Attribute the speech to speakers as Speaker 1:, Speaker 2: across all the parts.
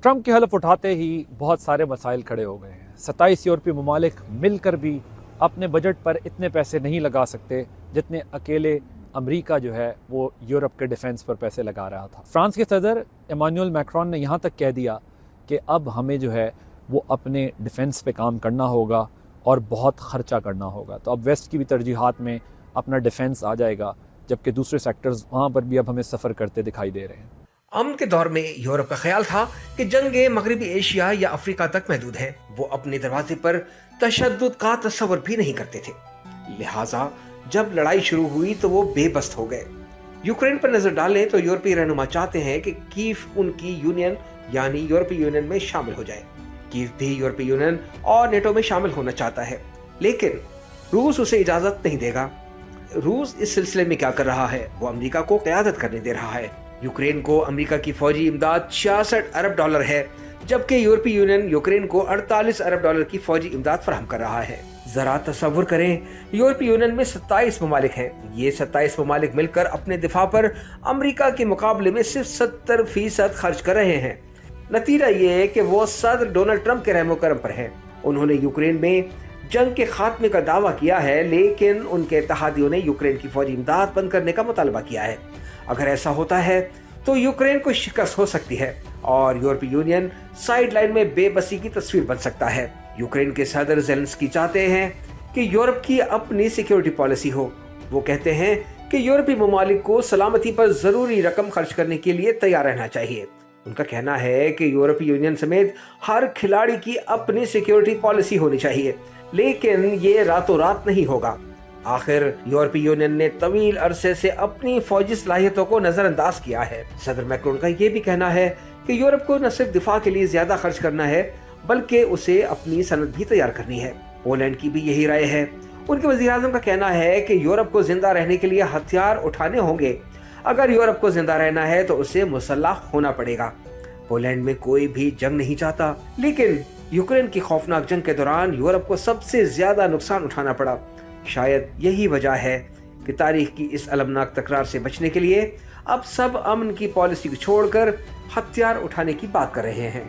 Speaker 1: Trump کے حلف اٹھاتے ہی بہت سارے مسائل کھڑے ہو گئے ہیں. 27 یورپی ممالک مل کر بھی اپنے بجٹ پر اتنے پیسے نہیں لگا سکتے جتنے اکیلے امریکہ جو ہے وہ یورپ کے ڈیفنس پر پیسے لگا رہا تھا. فرانس کے صدر ایمانوئل میکرون نے یہاں تک کہہ دیا کہ اب ہمیں جو ہے وہ اپنے ڈیفنس پہ کام کرنا ہوگا اور بہت خرچہ کرنا ہوگا. تو اب ویسٹ کی بھی ترجیحات میں اپنا ڈیفنس آ جائے گا، جبکہ دوسرے سیکٹرز وہاں پر بھی اب ہمیں سفر کرتے دکھائی دے رہے ہیں.
Speaker 2: امن کے دور میں یورپ کا خیال تھا کہ جنگیں مغربی ایشیا یا افریقہ تک محدود ہیں. وہ اپنے دروازے پر تشدد کا تصور بھی نہیں کرتے تھے. لہٰذا جب لڑائی شروع ہوئی تو وہ بے بس ہو گئے. یوکرین پر نظر ڈالیں تو یورپی رہنما چاہتے ہیں کہ کیف ان کی یونین یعنی یورپی یونین میں شامل ہو جائے. کیف بھی یورپی یونین اور نیٹو میں شامل ہونا چاہتا ہے، لیکن روس اسے اجازت نہیں دے گا. روس اس سلسلے میں کیا کر رہا ہے؟ وہ امریکہ کو قیادت کرنے دے رہا ہے. یوکرین کو امریکہ کی فوجی امداد $66 ارب ہے، جبکہ یورپی یونین یوکرین کو $48 ارب کی فوجی امداد فراہم کر رہا ہے. ذرا تصور کریں، یورپی یونین میں 27 ممالک ہیں. یہ 27 ممالک مل کر اپنے دفاع پر امریکہ کے مقابلے میں صرف 70% خرچ کر رہے ہیں. نتیجہ یہ ہے کہ وہ صدر ڈونلڈ ٹرمپ کے رحم و کرم پر ہیں. انہوں نے یوکرین میں جنگ کے خاتمے کا دعویٰ کیا ہے، لیکن ان کے اتحادیوں نے یوکرین کی فوجی امداد بند کرنے کا مطالبہ کیا ہے. اگر ایسا ہوتا ہے تو یوکرین کو شکست ہو سکتی ہے اور یورپی یونین سائیڈ لائن میں بے بسی کی تصویر بن سکتا ہے. یوکرین کے صدر زیلنسکی چاہتے ہیں کہ یورپ کی اپنی سیکیورٹی پالیسی ہو. وہ کہتے ہیں کہ یورپی ممالک کو سلامتی پر ضروری رقم خرچ کرنے کے لیے تیار رہنا چاہیے. ان کا کہنا ہے کہ یورپی یونین سمیت ہر کھلاڑی کی اپنی سیکیورٹی پالیسی ہونی چاہیے، لیکن یہ راتوں رات نہیں ہوگا. آخر یورپی یونین نے طویل عرصے سے اپنی فوجی صلاحیتوں کو نظر انداز کیا ہے. صدر میکرون کا یہ بھی کہنا ہے کہ یورپ کو نہ صرف دفاع کے لیے زیادہ خرچ کرنا ہے بلکہ اسے اپنی صنعت بھی تیار کرنی ہے. پولینڈ کی بھی یہی رائے ہے. ان کے وزیر اعظم کا کہنا ہے کہ یورپ کو زندہ رہنے کے لیے ہتھیار اٹھانے ہوں گے. اگر یورپ کو زندہ رہنا ہے تو اسے مسلح ہونا پڑے گا. پولینڈ میں کوئی بھی جنگ نہیں چاہتا، لیکن یوکرین کی خوفناک جنگ کے دوران یورپ کو سب سے زیادہ نقصان اٹھانا پڑا. شاید یہی وجہ ہے کہ تاریخ کی اس المناک تکرار سے بچنے کے لیے اب سب امن کی پالیسی کو چھوڑ کر ہتھیار اٹھانے کی بات کر رہے ہیں.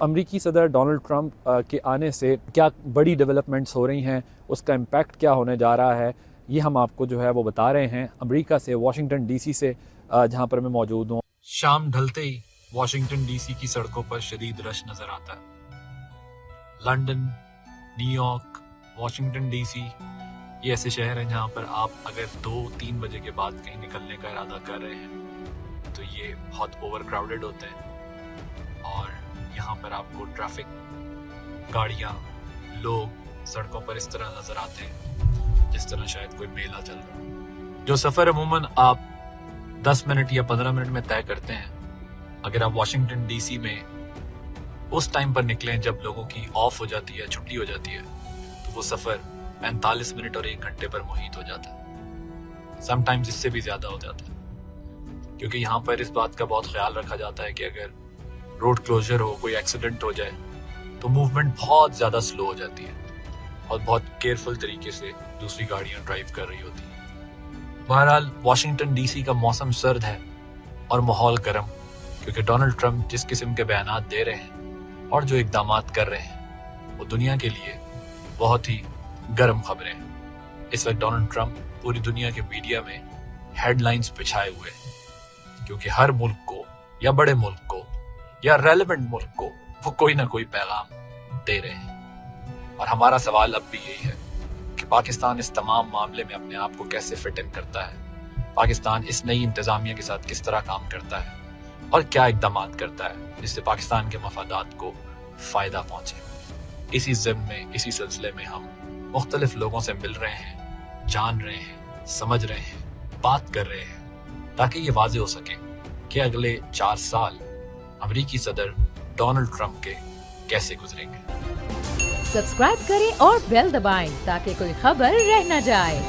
Speaker 1: امریکی صدر ڈونلڈ ٹرمپ کے آنے سے کیا بڑی ڈیولپمنٹس ہو رہی ہیں، اس کا امپیکٹ کیا ہونے جا رہا ہے، یہ ہم آپ کو جو ہے وہ بتا رہے ہیں امریکہ سے، واشنگٹن ڈی سی سے، جہاں پر میں موجود ہوں.
Speaker 3: شام ڈھلتے ہی واشنگٹن ڈی سی کی سڑکوں پر شدید رش نظر آتا ہے. London, New York, Washington D C یہ ایسے شہر ہیں جہاں پر آپ اگر 2-3 بجے کے بعد کہیں نکلنے کا ارادہ کر رہے ہیں تو یہ بہت اوور کراؤڈڈ ہوتے ہیں، اور یہاں پر آپ کو ٹریفک، گاڑیاں، لوگ سڑکوں پر اس طرح نظر آتے ہیں جس طرح شاید کوئی میلہ چل رہا ہو. جو سفر عموماً آپ 10 منٹ یا 15 منٹ میں طے کرتے ہیں، اگر آپ واشنگٹن ڈی سی میں اس ٹائم پر نکلیں جب لوگوں کی آف ہو جاتی ہے، چھٹی ہو جاتی ہے، تو وہ سفر 45 منٹ اور 1 گھنٹے پر محیط ہو جاتا ہے. سم ٹائمز اس سے بھی زیادہ ہو جاتا ہے، کیونکہ یہاں پر اس بات کا بہت خیال رکھا جاتا ہے کہ اگر روڈ کلوزر ہو، کوئی ایکسیڈنٹ ہو جائے تو موومنٹ بہت زیادہ سلو ہو جاتی ہے اور بہت کیئرفل طریقے سے دوسری گاڑیاں ڈرائیو کر رہی ہوتی ہیں. بہرحال واشنگٹن ڈی سی کا موسم سرد ہے اور ماحول گرم، کیونکہ ڈونلڈ ٹرمپ جس قسم کے بیانات دے رہے ہیں اور جو اقدامات کر رہے ہیں وہ دنیا کے لیے بہت ہی گرم خبریں ہیں. اس وقت ڈونلڈ ٹرمپ پوری دنیا کے میڈیا میں ہیڈ لائنز بچھائے ہوئے ہیں، کیونکہ ہر ملک کو یا بڑے ملک کو یا ریلیونٹ ملک کو وہ کوئی نہ کوئی پیغام دے رہے ہیں. اور ہمارا سوال اب بھی یہی ہے کہ پاکستان اس تمام معاملے میں اپنے آپ کو کیسے فٹ ان کرتا ہے، پاکستان اس نئی انتظامیہ کے ساتھ کس طرح کام کرتا ہے اور کیا اقدامات کرتا ہے جس سے پاکستان کے مفادات کو فائدہ پہنچے. اسی ضمن میں، اسی سلسلے میں ہم مختلف لوگوں سے مل رہے ہیں، جان رہے ہیں، سمجھ رہے ہیں، بات کر رہے ہیں، تاکہ یہ واضح ہو سکے کہ اگلے 4 سال امریکی صدر ڈونلڈ ٹرمپ کے کیسے گزریں گے.
Speaker 4: سبسکرائب کریں اور بیل دبائیں تاکہ کوئی خبر رہ نہ جائے.